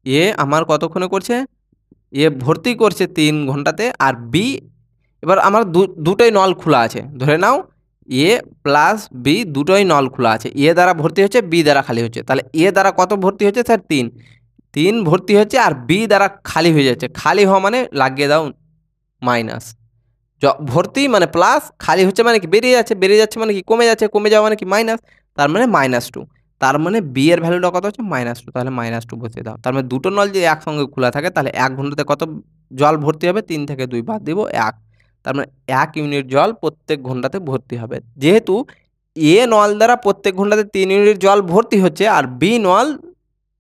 Speaker 1: এ আমার কতক্ষণে করছে? এ ভর্তি করছে ৩ ঘন্টাতে, আর বি এবার আমার দুটোই নল খোলা আছে। ধরে নাও এ প্লাস বি দুটোই নল খোলা আছে। এ দ্বারা ভর্তি হচ্ছে, বি দ্বারা খালি হচ্ছে। তাহলে এ দ্বারা কত ভর্তি হচ্ছে স্যার? ৩। ৩ ভর্তি হচ্ছে আর বি দ্বারা খালি হয়ে যাচ্ছে। খালি হওয়া মানে লাগিয়ে দাও মাইনাস। ভর্তি মানে প্লাস, খালি হচ্ছে মানে কি? বেরিয়ে যাচ্ছে। বেরিয়ে যাচ্ছে মানে কি? কমে যাচ্ছে। কমে যাওয়া মানে কি? মাইনাস। তার মানে -2। তার মানে বি এর ভ্যালুটা কত হচ্ছে? -2। তাহলে -2 বসিয়ে দাও। তার মানে দুটো নল যদি একসঙ্গে খোলা থাকে তাহলে ১ ঘন্টাতে কত জল ভর্তি হবে? ৩ থেকে ২ বাদ দিব ১। তার মানে ১ ইউনিট জল প্রত্যেক ঘন্টাতে ভর্তি হবে। যেহেতু এ নল দ্বারা প্রত্যেক ঘন্টাতে ৩ ইউনিট জল ভর্তি হচ্ছে আর বি নল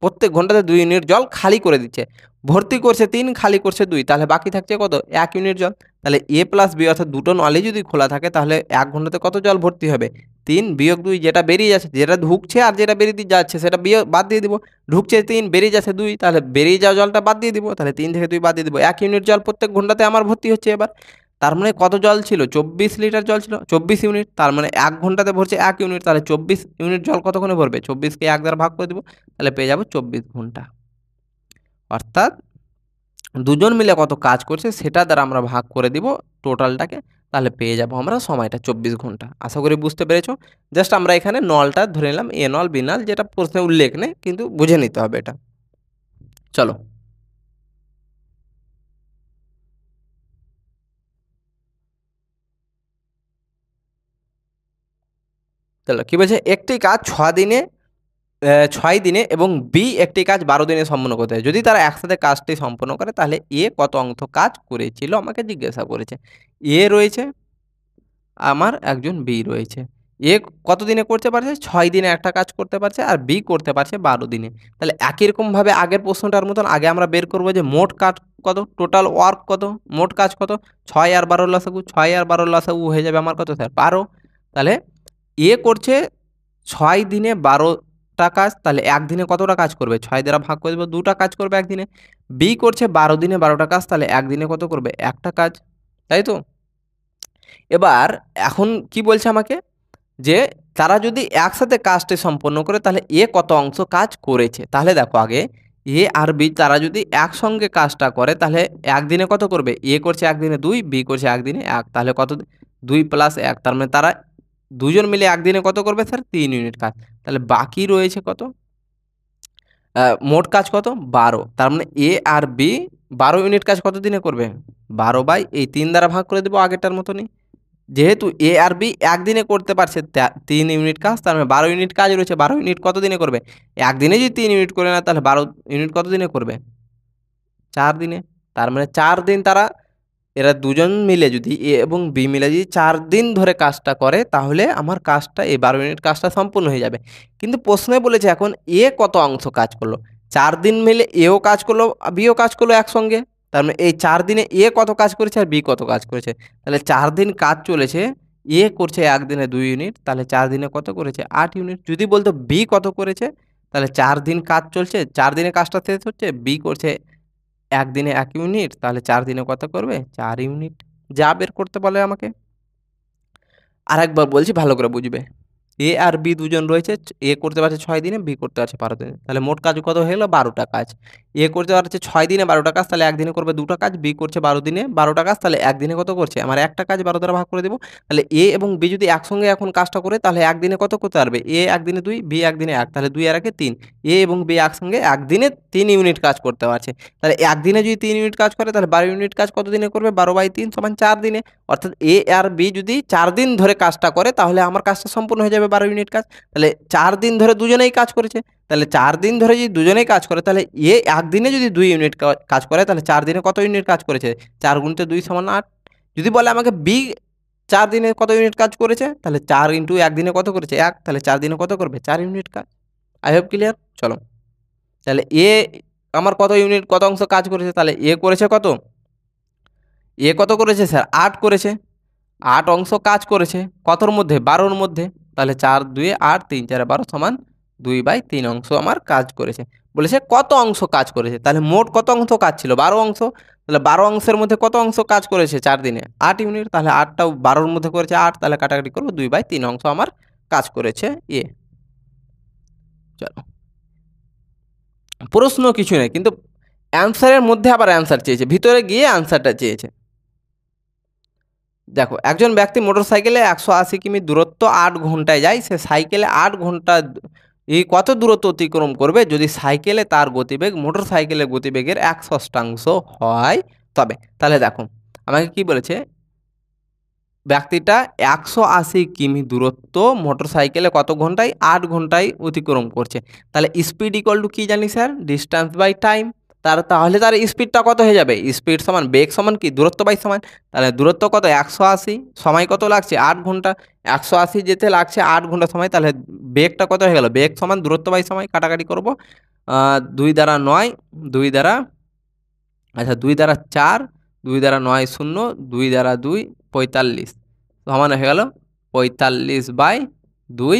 Speaker 1: প্রত্যেক ঘন্টাতে ২ ইউনিট জল খালি করে দিচ্ছে। ভর্তি করছে ৩, খালি করছে ২, তাহলে বাকি থাকছে কত? ১ ইউনিট জল। তাহলে এ প্লাস বি অর্থাৎ দুটো নলই যদি খোলা থাকে তাহলে ১ ঘন্টাতে কত জল ভর্তি হবে? ৩ বিয়োগ ২, যেটা বেরিয়ে যাচ্ছে, যেটা ঢুকছে আর যেটা বেরিয়ে যাচ্ছে সেটা বাদ দিয়ে দিব। ঢুকছে ৩, বেরিয়ে যাচ্ছে ২, তাহলে বেরিয়ে যাওয়া জলটা বাদ দিয়ে দিব। তাহলে ৩ থেকে ২ বাদ দিয়ে দিব। ১ ইউনিট জল প্রত্যেক ঘন্টাতে আমার ভর্তি হচ্ছে এবার। তার মানে কত জল ছিল? ২৪ লিটার জল ছিল, ২৪ ইউনিট। তার মানে ১ ঘন্টাতে ভরছে ১ ইউনিট। তাহলে ২৪ ইউনিট জল কতক্ষণে ভরবে? ২৪ কে ১ দ্বারা ভাগ করে দিব। তাহলে পেয়ে যাব ২৪ ঘন্টা। অর্থাৎ দুজন মিলে কত কাজ করছে সেটা দ্বারা আমরা ভাগ করে দিব টোটালটাকে, তাহলে পেয়ে যাব আমরা সময়টা ২৪ ঘন্টা। আশা করি বুঝতে পেরেছো। জাস্ট আমরা এখানে নলটা ধরে নিলাম এ নল, বি নল, যেটা প্রশ্নে উল্লেখ নেই কিন্তু বুঝে নিতে হবে এটা। চলো চলো কি বলছে? একটি কাজ ৬ দিনে এবং বি একটি কাজ ১২ দিনে সম্পন্ন করতে হয়। যদি তারা একসাথে কাজটি সম্পন্ন করে তাহলে এ কত অংশ কাজ করেছিল আমাকে জিজ্ঞাসা করেছে। এ রয়েছে, আমার একজন বি রয়েছে। এ কত দিনে করতে পারছে? ৬ দিনে একটা কাজ করতে পারছে আর বি করতে পারছে ১২ দিনে। তাহলে একই রকমভাবে আগের প্রশ্নটার মতন আগে আমরা বের করব যে মোট কাজ কত, টোটাল ওয়ার্ক কত, মোট কাজ কত? ৬ আর ১২ র লসাগু, ৬ আর ১২ র লসাগু হয়ে যাবে আমার কত স্যার? ১২। তাহলে এ করছে ৬ দিনে ১২ টা কাজ, তাহলে ১ দিনে কতটা কাজ করবে? ৬ দ্বারা ভাগ করে দেব, ২ টা কাজ করবে ১ দিনে। বি করছে ১২ দিনে ১২ টা কাজ, তাহলে ১ দিনে কত করবে? ১ টা কাজ। তাই তো? এবার এখন কি বলছে আমাকে? যে তারা যদি একসাথে কাজটি সম্পন্ন করে তাহলে এ কত অংশ কাজ করেছে। তাহলে দেখো আগে এ আর বি তারা যদি একসঙ্গে কাজটা করে তাহলে ১ দিনে কত করবে? এ করছে ১ দিনে ২, বি করছে ১ দিনে ১, তাহলে কত? ২ প্লাস ১, তার মানে তারা দুজন মিলে ১ দিনে কত করবে স্যার? ৩ ইউনিট কাজ। তাহলে বাকি রয়েছে কত? মোট কাজ কত? ১২। তার মানে এ আর বি ১২ ইউনিট কাজ কত দিনে করবে? ১২ বাই এই ৩ দ্বারা ভাগ করে দেব আগেরটার মতনই। যেহেতু এ আর বি একদিনে করতে পারছে ৩ ইউনিট কাজ, তার মানে ১২ ইউনিট কাজ রয়েছে। ১২ ইউনিট কত দিনে করবে? একদিনে যদি ৩ ইউনিট করে নেয় তাহলে ১২ ইউনিট কত দিনে করবে? ৪ দিনে। তার মানে ৪ দিন তারা, এরা দুজন মিলে যদি এ এবং বি মিলে যদি ৪ দিন ধরে কাজটা করে তাহলে আমার কাজটা এই ১২ ইউনিট কাজটা সম্পূর্ণ হয়ে যাবে। কিন্তু প্রশ্নে বলেছে এখন এ কত অংশ কাজ করলো? ৪ দিন মিলে এও কাজ করলো, বিও কাজ করলো একসঙ্গে। তার মানে এই ৪ দিনে এ কত কাজ করেছে আর বি কত কাজ করেছে? তাহলে ৪ দিন কাজ চলেছে, এ করছে ১ দিনে ২ ইউনিট, তাহলে ৪ দিনে কত করেছে? ৮ ইউনিট। যদি বলতো বি কত করেছে? তাহলে ৪ দিন কাজ চলছে, ৪ দিনে কাজটা শেষ হচ্ছে। বি করছে ১ দিনে ১ ইউনিট, তাহলে ৪ দিনে কত করবে? ৪ ইউনিট। যা বের করতে বলে আমাকে। আরেকবার বলছি ভালো করে বুঝবে। এ আর বি দুজন রয়েছে। এ করতে পারছে ৬ দিনে, বি করতে পারছে ১২ দিনে। তাহলে মোট কাজ কত হয়ে গেল? ১২ টা কাজ। এ করতে পারছে ৬ দিনে ১২ টা কাজ, তাহলে ১ দিনে করবে ২ টা কাজ। বি করছে ১২ দিনে ১২ টা কাজ, তাহলে ১ দিনে কত করছে? আমার একটা কাজ ১২ দ্বারা ভাগ করে দেব। তাহলে এ এবং বি যদি একসঙ্গে এখন কাজটা করে, তাহলে ১ দিনে কত করতে পারবে? এ ১ দিনে ২, বি ১ দিনে ১, তাহলে ২ আর ১ এ ৩। এ এবং বি একসঙ্গে ১ দিনে ৩ ইউনিট কাজ করতে পারছে। তাহলে ১ দিনে যদি ৩ ইউনিট কাজ করে, তাহলে ১২ ইউনিট কাজ কত দিনে করবে? ১২/৩ = ৪ দিনে। অর্থাৎ এ আর বি যদি ৪ দিন ধরে কাজটা করে, তাহলে আমার কাজটা সম্পূর্ণ হয়ে যাবে ১২ ইউনিট কাজ। তাহলে ৪ দিন ধরে দুজনেই কাজ করেছে। তাহলে ৪ দিন ধরে যদি দুজনেই কাজ করে, তাহলে এ ১ দিনে যদি ২ ইউনিট কাজ করে, তাহলে ৪ দিনে কত ইউনিট কাজ করেছে? ৪ × ২ = ৮। যদি বলে আমাকে বি ৪ দিনে কত ইউনিট কাজ করেছে? তাহলে ৪ × ১ দিনে কত করেছে? ১, তাহলে ৪ দিনে কত করবে? ৪ ইউনিট কাজ। I hope clear? চলো। তাহলে এ আমার কত ইউনিট, কত অংশ কাজ করেছে? তাহলে এ করেছে কত? এ কত করেছে স্যার? ৮ করেছে। ৮ অংশ কাজ করেছে। কতর মধ্যে? ১২ র মধ্যে। তাহলে ৪ ২ ৮, ৩ ৪ ১২ = 2/3 অংশ আমার কাজ করেছে। বলেছে কত অংশ কাজ করেছে? তাহলে মোট কত অংশ কাজ ছিল? ১২ অংশ। তাহলে ১২ অংশের মধ্যে কত অংশ কাজ করেছে ৪ দিনে? ৮ ইউনিট। তাহলে ৮ টাও ১২ র মধ্যে করেছে ৮, তাহলে কাটাকাটি করব, 2/3 অংশ আমার কাজ করেছে এ। চলো। প্রশ্ন কিছু নেই, কিন্তু অ্যান্সারের মধ্যে আবার অ্যান্সার চেয়েছে। ভিতরে গিয়ে অ্যান্সারটা চেয়েছে। দেখো, একজন ব্যক্তি মোটরসাইকেলে ১৮০ কিমি দূরত্ব ৮ ঘন্টায় যায়। সে সাইকেলে ৮ ঘন্টা কত দূরত্ব অতিক্রম করবে যদি সাইকেলে তার গতিবেগ মোটরসাইকেলের গতিবেগের ১/6 হয় তবে? তাহলে দেখো, আমাকে কি বলেছে? ব্যক্তিটা ১৮০ কিমি দূরত্ব মোটরসাইকেলে কত ঘন্টায়? ৮ ঘন্টায় অতিক্রম করছে। তাহলে স্পিড ইকুয়াল টু কি জানি স্যার? Distance by time. তাহলে তার স্পিডটা কত হয়ে যাবে? স্পিড সমান বেগ সমান কি? দূরত্ব বাই সময়। তাহলে দূরত্ব কত? ১৮০, সময় কত লাগছে? ৮ ঘন্টা। ১৮০ যেতে লাগছে ৮ ঘন্টা সময়, তাহলে বেগটা কত হয়ে গেল? বেগ সমান দূরত্ব বাই সময়। কাটাকাটি করব। ২ দ্বারা ৯, ২ দ্বারা, আচ্ছা ২ দ্বারা ৪, ২ দ্বারা ৯ শূন্য, ২ দ্বারা ২ ৪৫ সমান হয়ে গেল ৪৫/২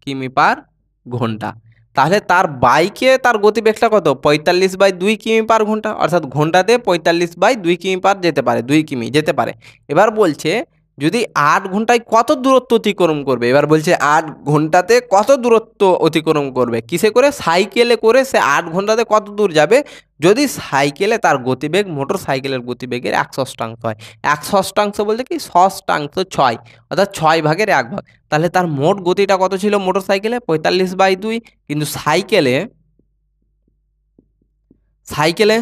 Speaker 1: কিমি পার ঘন্টা। তাহলে তার বাইকে তার গতিবেগটা কত? ৪৫/২ কিমি পার ঘন্টা। অর্থাৎ ঘন্টাতে ৪৫/২ কিমি পার যেতে পারে, ২ কিমি যেতে পারে। এবার বলছে যদি ৮ ঘন্টায় কত দূরত্ব অতিক্রম করবে? এবার বলছে ৮ ঘন্টাতে কত দূরত্ব অতিক্রম করবে? কিসে করে? সাইকেলে করে সে ৮ ঘন্টাতে কত দূর যাবে যদি সাইকেলে তার গতিবেগ মোটরসাইকেলের গতিবেগের ১/6 হয়। ১/6 বলতে কি? ষষ্ঠাংশ ৬, অর্থাৎ ৬ ভাগের ১ ভাগ। তাহলে তার মোট গতিটা কত ছিল মোটরসাইকেলে? ৪৫/২। কিন্তু সাইকেলে সাইকেলে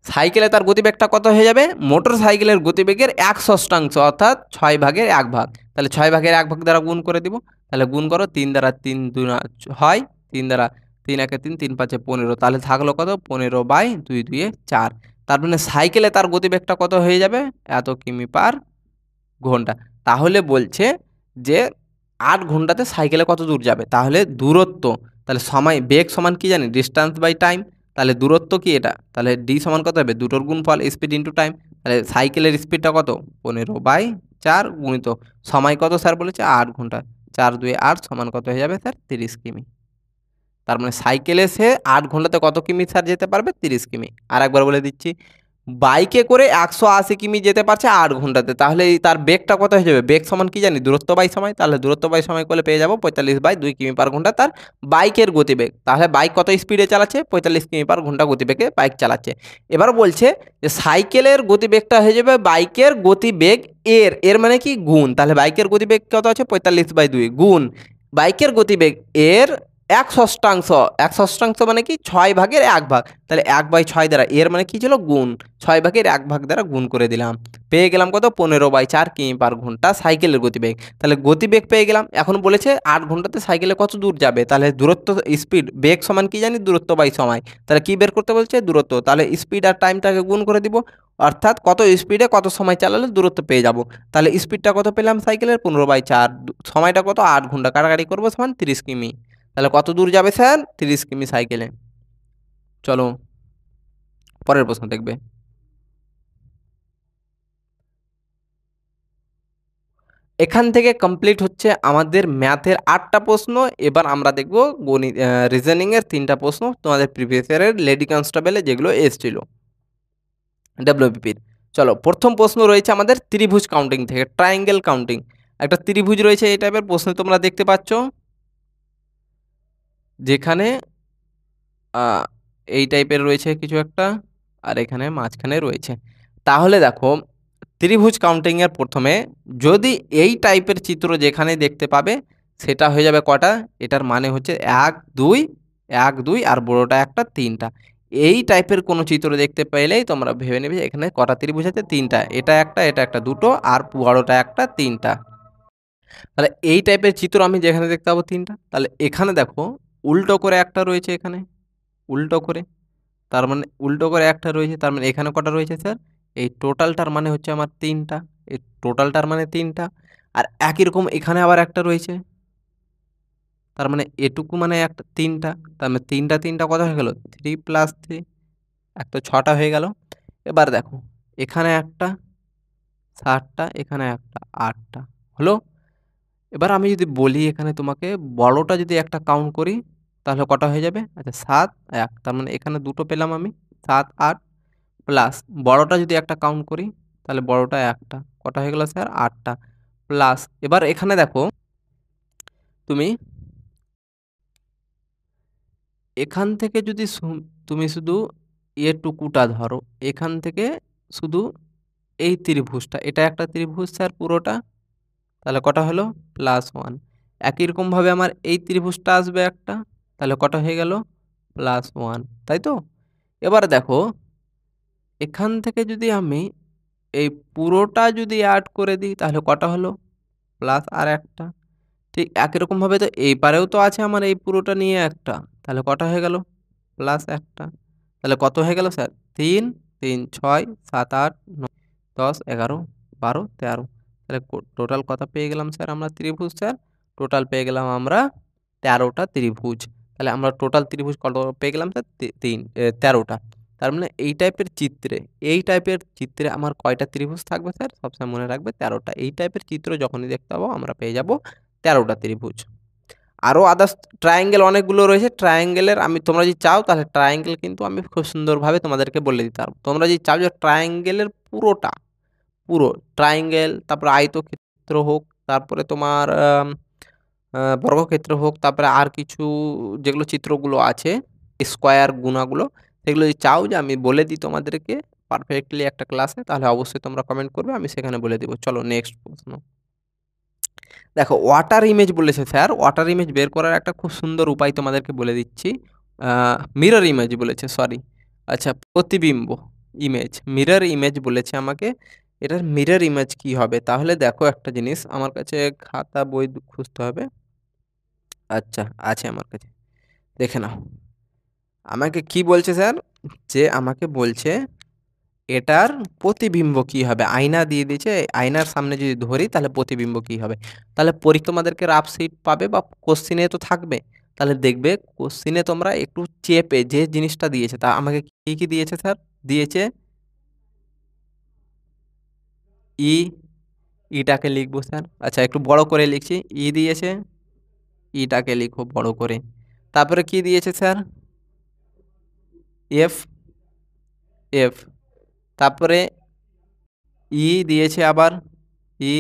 Speaker 1: সাইকেলে তার গতিবেগটা কত হয়ে যাবে? মোটরসাইকেলের গতিবেগের ১/6, অর্থাৎ ৬ ভাগের ১ ভাগ। তাহলে ৬ ভাগের ১ ভাগ দ্বারা গুণ করে দিব। তাহলে গুণ করো, ৩ দ্বারা ৩ দুনা হয়, ৩ দ্বারা ৩ একে ৩, ৩ ৫এ ১৫। তাহলে থাকলো কত? ১৫/২ ২ ৪। তার মানে সাইকেলে তার গতিবেগটা কত হয়ে যাবে? এত কিমি পার ঘন্টা। তাহলে বলছে যে ৮ ঘন্টাতে সাইকেলে কত দূর যাবে? তাহলে দূরত্ব, তাহলে সময়, বেগ সমান কি জানি? Distance by time. তাহলে দূরত্ব কি এটা? তাহলে ডি সমান কত হবে? দুটোর গুণফল, স্পিড ইনটু টাইম। তাহলে সাইকেলের স্পিডটা কত? ১৫/৪ গুণিত সময় কত স্যার বলেছে? ৮ ঘন্টা। ৪ ২ ৮ সমান কত হয়ে যাবে স্যার? ৩০ কিমি। তার মানে সাইকেলে সে ৮ ঘন্টাতে কত কিমি স্যার যেতে পারবে? ৩০ কিমি। আরেকবার বলে দিচ্ছি, বাইকে করে ১৮০ কিমি যেতে পারছে ৮ ঘন্টাতে। তাহলে তার বেগটা কত হয়ে যাবে? বেগ সমান কি জানি? দূরত্ব বাই সময়। তাহলে দূরত্ব বাই সময় করলে পেয়ে যাবো ৪৫/২ কিমি পার ঘন্টা তার বাইকের গতিবেগ। তাহলে বাইক কত স্পিডে চালাচ্ছে? ৪৫ কিমি পার ঘন্টা গতিবেগে বাইক চালাচ্ছে। এবার বলছে যে সাইকেলের গতিবেগটা হয়ে যাবে বাইকের গতিবেগ এর মানে কি? গুণ। তাহলে বাইকের গতিবেগ কত আছে? ৪৫/২ গুণ বাইকের গতিবেগ এর ১/6। ১/6 মানে কি? ৬ ভাগের ১ ভাগ। তাহলে ১/৬ দ্বারা, এর মানে কি ছিল? গুণ। ৬ ভাগের ১ ভাগ দ্বারা গুণ করে দিলাম। পেয়ে গেলাম কত? ১৫/৪ কিমি পার ঘন্টা সাইকেলের গতিবেগ। তাহলে গতিবেগ পেয়ে গেলাম। এখন বলেছে ৮ ঘন্টাতে সাইকেলে কত দূর যাবে? তাহলে দূরত্ব, স্পিড, বেগ সমান কি জানি? দূরত্ব বাই সময়। তাহলে কি বের করতে বলছে? দূরত্ব। তাহলে স্পিড আর টাইমটাকে গুণ করে দিব। অর্থাৎ কত স্পিডে কত সময় চালালে দূরত্ব পেয়ে যাব। তাহলে স্পিডটা কত পেলাম সাইকেলের? ১৫/৪। সময়টা কত? ৮ ঘন্টা। কাটাকাটি করবো, সমান ৩০ কিমি। তাহলে কত দূর যাবে স্যার? ৩০ কিমি সাইকেলে। চলো পরের প্রশ্ন দেখবে। এখান থেকে কমপ্লিট হচ্ছে আমাদের ম্যাথের ৮টা প্রশ্ন। এবার আমরা দেখব গণিত রিজনিংয়ের ৩টা প্রশ্ন তোমাদের প্রিভিয়াস ইয়ারের লেডি কনস্টেবলে যেগুলো এসছিল ডব্লিউবিপির। চলো, প্রথম প্রশ্ন রয়েছে আমাদের ত্রিভুজ কাউন্টিং থেকে, ট্রায়াঙ্গেল কাউন্টিং। একটা ত্রিভুজ রয়েছে এই টাইপের প্রশ্ন তোমরা দেখতে পাচ্ছ, যেখানে এই টাইপের রয়েছে কিছু একটা, আর এখানে মাঝখানে রয়েছে। তাহলে দেখো, ত্রিভুজ কাউন্টিংয়ের প্রথমে যদি এই টাইপের চিত্র যেখানে দেখতে পাবে সেটা হয়ে যাবে কটা, এটার মানে হচ্ছে ১ ২ ১ ২ আর বড়টা একটা ৩টা। এই টাইপের কোনো চিত্র দেখতে পেলেই তোমরা ভেবে নেবে এখানে কটা ত্রিভুজ আছে, ৩টা। এটা একটা দুটো, আর বড়টা একটা ৩টা। তাহলে এই টাইপের চিত্র আমি যেখানে দেখতে পাবো ৩টা, তাহলে এখানে দেখো উল্টো করে একটা রয়েছে, এখানে উল্টো করে, তার মানে উল্টো করে একটা রয়েছে, তার মানে এখানে কটা রয়েছে স্যার, এই টোটালটার মানে হচ্ছে আমার ৩টা, এই টোটালটার মানে ৩টা। আর একই রকম এখানে আবার একটা রয়েছে, তার মানে এটুকু মানে একটা ৩টা, তার মানে ৩টা ৩টা কত হয়ে গেল, 3 + 3, এক তো ৬টা হয়ে গেল। এবার দেখো এখানে একটা ৭টা, এখানে একটা ৮টা হলো। এবার আমি যদি বলি এখানে তোমাকে বড়টা যদি একটা কাউন্ট করি তাহলে কটা হয়ে যাবে, আচ্ছা ৭ ১, তার মানে এখানে দুটো পেলাম আমি, ৭ ৮, প্লাস বড়টা যদি একটা কাউন্ট করি তাহলে বড়টা একটা, কটা হয়ে গেল স্যার, ৮টা, প্লাস এবার এখানে দেখো তুমি এখান থেকে যদি তুমি শুধু এটুকুটা ধরো, এখান থেকে শুধু এই ত্রিভুজটা, এটা একটা ত্রিভুজ স্যার পুরোটা, তাহলে কটা হলো, +1। একই রকমভাবে আমার এই ত্রিভুজটা আসবে একটা, তাহলে কটা হয়ে গেল, +1, তাই তো? এবার দেখো এখান থেকে যদি আমি এই পুরোটা যদি অ্যাড করে দিই তাহলে কটা হলো, প্লাস আর একটা। ঠিক একই রকমভাবে তো এই পারেও তো আছে আমার এই পুরোটা নিয়ে একটা, তাহলে কটা হয়ে গেল, প্লাস একটা। তাহলে কত হয়ে গেল স্যার, ৩ ৩ ৬ ৭ ৮ ৯ ১০ ১১ ১২ ১৩। তাহলে টোটাল কত পেয়ে গেলাম স্যার আমরা ত্রিভুজ, স্যার টোটাল পেয়ে গেলাম আমরা ১৩টা ত্রিভুজ। তাহলে আমরা টোটাল ত্রিভুজ কত পেয়ে গেলাম স্যার, ১৩টা। তার মানে এই টাইপের চিত্রে আমার কয়টা ত্রিভুজ থাকবে স্যার, সবসময় মনে রাখবে ১৩টা। এই টাইপের চিত্র যখনই দেখতে পাবো আমরা পেয়ে যাব ১৩টা ত্রিভুজ। আরও আদার্স ট্রায়াঙ্গেল অনেকগুলো রয়েছে, ট্রায়াঙ্গেলের আমি তোমরা যদি চাও তাহলে ট্রায়াঙ্গেল কিন্তু আমি খুব সুন্দরভাবে তোমাদেরকে বলে দিতে পারবো। তোমরা যদি চাও যে ট্রায়াঙ্গেলের পুরো ট্রায়াঙ্গেল, তারপরে আয়তক্ষেত্র হোক, তারপরে তোমার বর্গক্ষেত্র হোক, তারপরে আর কিছু যেগুলো চিত্রগুলো আছে স্কোয়ার গুণাগুলো, সেগুলো যদি চাও যে আমি বলে দিই তোমাদেরকে পারফেক্টলি একটা ক্লাসে, তাহলে অবশ্যই তোমরা কমেন্ট করবে, আমি সেখানে বলে দেবো। চলো নেক্সট প্রশ্ন দেখো, ওয়াটার ইমেজ বলেছে স্যার। ওয়াটার ইমেজ বের করার একটা খুব সুন্দর উপায় তোমাদেরকে বলে দিচ্ছি। মিরর ইমেজ বলেছে, সরি, আচ্ছা প্রতিবিম্ব ইমেজ, মিরর ইমেজ বলেছে আমাকে। এটার মিরর ইমেজ কি হবে, তাহলে দেখো একটা জিনিস, আমার কাছে খাতা বই খুঁজতে হবে। আচ্ছা, আছে আমার কাছে, দেখে নাও। আমাকে কি বলছে স্যার, যে আমাকে বলছে এটার প্রতিবিম্ব কি হবে, আয়না দিয়ে দিয়েছে, আয়নার সামনে যদি ধরি তাহলে প্রতিবিম্ব কি হবে। তাহলে তোমাদেরকে রাফ শিট পাবে বা কোশ্চিনে তো থাকবে, তাহলে দেখবে কোশ্চিনে তোমরা একটু চেপে যে জিনিসটা দিয়েছে, তা আমাকে কি কি দিয়েছে স্যার, দিয়েছে ই, ইটাকে লিখবো স্যার, আচ্ছা একটু বড় করে লিখছি, ই দিয়েছে, ইটাকে লিখো বড় করে। তারপরে কি দিয়েছে স্যার, এফ, এফ, তারপরে ই দিয়েছে আবার, ই,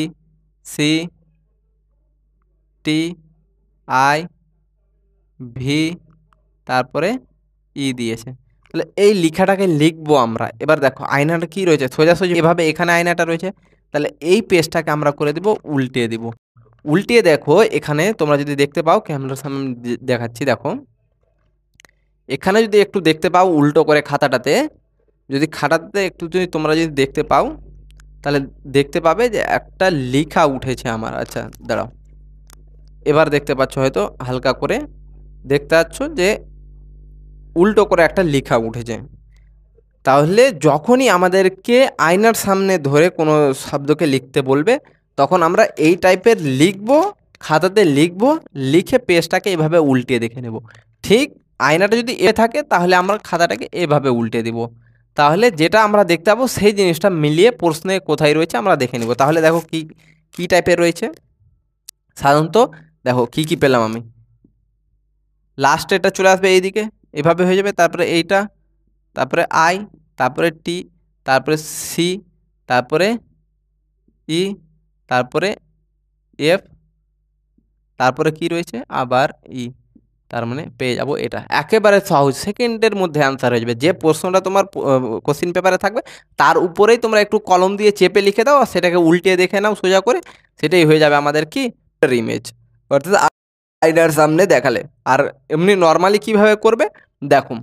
Speaker 1: সি, টি, আই, ভি, তারপরে ই দিয়েছে। তাহলে এই লেখাটাকে লিখবো আমরা। এবার দেখো আয়নাটা কি রয়েছে, সোজাসুজি এভাবে এখানে আয়নাটা রয়েছে, তাহলে এই পেজটাকে আমরা করে দিব উল্টিয়ে দিব। উল্টিয়ে দেখো এখানে তোমরা যদি দেখতে পাও, ক্যামেরার সামনে দেখাচ্ছি, দেখো এখানে যদি একটু দেখতে পাও উল্টো করে খাতাটাতে, যদি খাতাতে একটু যদি তোমরা যদি দেখতে পাও তাহলে দেখতে পাবে যে একটা লেখা উঠেছে আমার। আচ্ছা দাঁড়াও, এবার দেখতে পাচ্ছ হয়তো হালকা করে দেখতে পাচ্ছ যে উল্টো করে একটা লেখা উঠেছে। তাহলে যখনই আমাদেরকে আয়নার সামনে ধরে কোনো শব্দকে লিখতে বলবে তখন আমরা এই টাইপের লিখব, খাতাতে লিখব, লিখে পেজটাকে এভাবে উল্টিয়ে দেখে নেব। ঠিক আয়নাটা যদি থাকে তাহলে আমরা খাতাটাকে এভাবে উল্টে দিব, তাহলে যেটা আমরা দেখতে পাবো সেই জিনিসটা মিলিয়ে প্রশ্নে কোথায় রয়েছে আমরা দেখে নেব। তাহলে দেখো কি কি টাইপের রয়েছে সাধারণত? দেখো কি কি পেলাম আমি, লাস্ট এটা চলে আসবে এইদিকে, এভাবে হয়ে যাবে, তারপরে এইটা, তারপরে আই, তারপরে টি, তারপরে সি, তারপরে ই, তারপরে এফ, তারপরে কি রয়েছে আবার ই। তার মানে পেয়ে যাব এটা, একেবারে সহজ, সেকেন্ডের মধ্যে অ্যান্সার হয়ে যাবে। যে প্রশ্নটা তোমার কোশ্চিন পেপারে থাকবে তার উপরেই তোমরা একটু কলম দিয়ে চেপে লিখে দাও আর সেটাকে উল্টিয়ে দেখে নাও সোজা করে, সেটাই হয়ে যাবে আমাদের কি ইমেজ, অর্থাৎ আইনার সামনে দেখালে। আর এমনি নর্মালি কিভাবে করবে দেখো,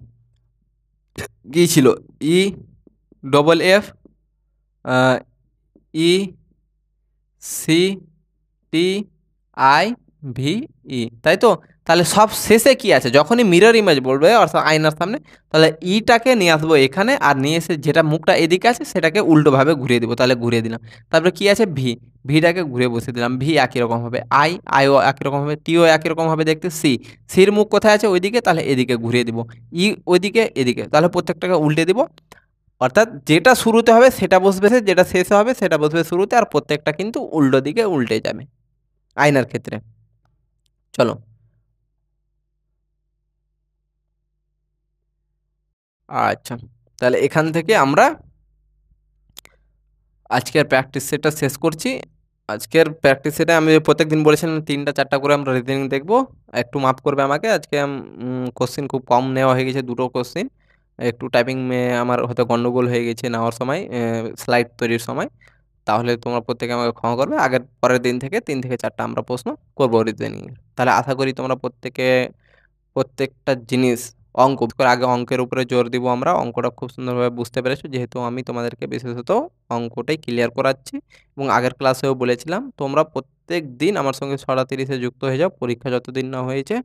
Speaker 1: কি ছিল, E double F, E C T I V E, তাই তো? তাহলে সব শেষে কি আছে, যখনই মিরর ইমেজ বলবে অর্থাৎ আয়নার সামনে, তাহলে ইটাকে নিয়ে আসবো এখানে, আর নিয়ে এসে যেটা মুখটা এদিকে আছে সেটাকে উল্টোভাবে ঘুরিয়ে দিব, তাহলে ঘুরিয়ে দিলাম। তারপরে কি আছে, ভি, ভিটাকে ঘুরে বসিয়ে দিলাম, ভি একই রকম হবে, আইও একই রকম হবে, টিও একই রকম হবে দেখতে, সির মুখ কোথায় আছে ওইদিকে, তাহলে এদিকে ঘুরিয়ে দিব, ই ওইদিকে এদিকে, তাহলে প্রত্যেকটাকে উল্টে দিব। অর্থাৎ যেটা শুরুতে হবে সেটা বসবে যেটা শেষে হবে সেটা বসবে শুরুতে, আর প্রত্যেকটা কিন্তু উল্টো দিকে উল্টে যাবে আয়নার ক্ষেত্রে। চলো, আচ্ছা, তাহলে এখান থেকে আমরা আজকের প্র্যাকটিস সেটটা শেষ করছি। আজকের প্র্যাকটিস সেটে আমি প্রত্যেকদিন বলেছিলাম ৩টা ৪টা করে আমরা রিজনিং দেখব। একটু মাফ করবে আমাকে, আজকে কোশ্চেন খুব কম নেওয়া হয়ে গেছে, ২টো কোশ্চেন। একটু টাইপিং আমার হয়তো গন্ডগোল হয়ে গেছে নেওয়ার সময়, স্লাইড তৈরির সময়। তাহলে তোমরা প্রত্যেকে আমাকে ক্ষমা করবে। আগের পরের দিন থেকে ৩ থেকে ৪টা আমরা প্রশ্ন করব রিজনিংয়ের। তাহলে আশা করি তোমরা প্রত্যেকে প্রত্যেকটা জিনিস অঙ্ক করে, আগে অঙ্কের উপরে জোর দিব আমরা, অঙ্কটা খুব সুন্দরভাবে বুঝতে পেরেছো, যেহেতু আমি তোমাদেরকে বিশেষত অঙ্কটাই ক্লিয়ার করাচ্ছি। এবং আগের ক্লাসেও বলেছিলাম তোমরা প্রত্যেক দিন আমার সঙ্গে 6:30-এ যুক্ত হয়ে যাও, পরীক্ষা যতদিন না হয়েছে।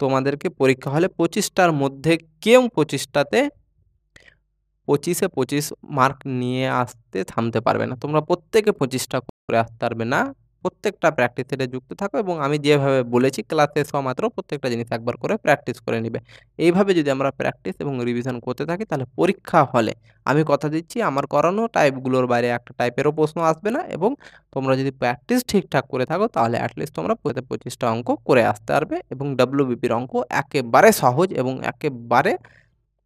Speaker 1: তোমাদেরকে পরীক্ষা হলে 25টার মধ্যে কেউ 25টাতে 25-এ 25 মার্ক নিয়ে আসতে থামতে পারবে না, তোমরা প্রত্যেকে 25টা করে আসতে পারবে না। প্রত্যেকটা প্র্যাকটিস সেটে যুক্ত থাকো এবং আমি যেভাবে বলেছি ক্লাস শেষ হওয়া মাত্র প্রত্যেকটা জিনিস একবার করে প্র্যাকটিস করে নিবে। এইভাবে যদি আমরা প্র্যাকটিস এবং রিভিশন করতে থাকি তাহলে পরীক্ষা হলে আমি কথা দিচ্ছি আমার করানো টাইপগুলোর বাইরে একটা টাইপেরও প্রশ্ন আসবে না, এবং তোমরা যদি প্র্যাকটিস ঠিকঠাক করে থাকো তাহলে অ্যাটলিস্ট তোমরা 25টা অঙ্ক করে আসতে পারবে। এবং ডব্লিউবিপির অঙ্ক একেবারে সহজ এবং একেবারে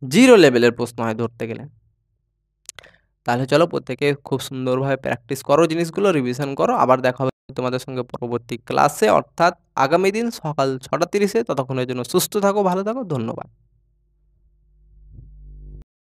Speaker 1: জিরো লেভেলের প্রশ্ন হয় ধরতে গেলে। তাহলে চলো প্রত্যেকে খুব সুন্দরভাবে প্র্যাকটিস করো, জিনিসগুলো রিভিশন করো। আবার দেখা হবে তোমাদের সঙ্গে পরবর্তী ক্লাসে, অর্থাৎ আগামী দিন সকাল 6:30-এ। ততক্ষণের জন্য সুস্থ থাকো, ভালো থাকো, ধন্যবাদ।